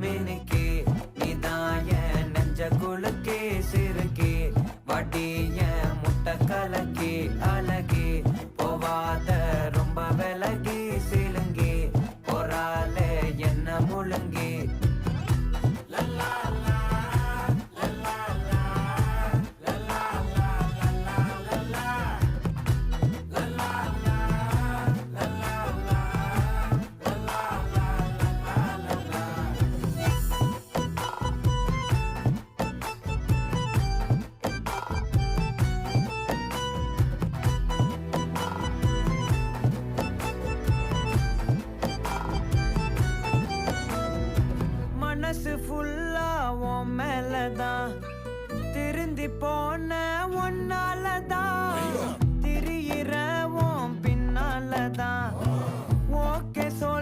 மினுக்கே நீதான் என் நெஞ்ச குலுக்கே சிறுக்கே வடிய முட்டை கலக்கே அழகே போவாத ரொம்ப விலகி சிலுங்கி போறாலே என்ன முழுங்கி மனசு ஃபுல்லா உன் மேலதான் திருந்தி போன ஒன்னாலதான் திரியிற உன் பின்னாலதான் ஓகே சொல்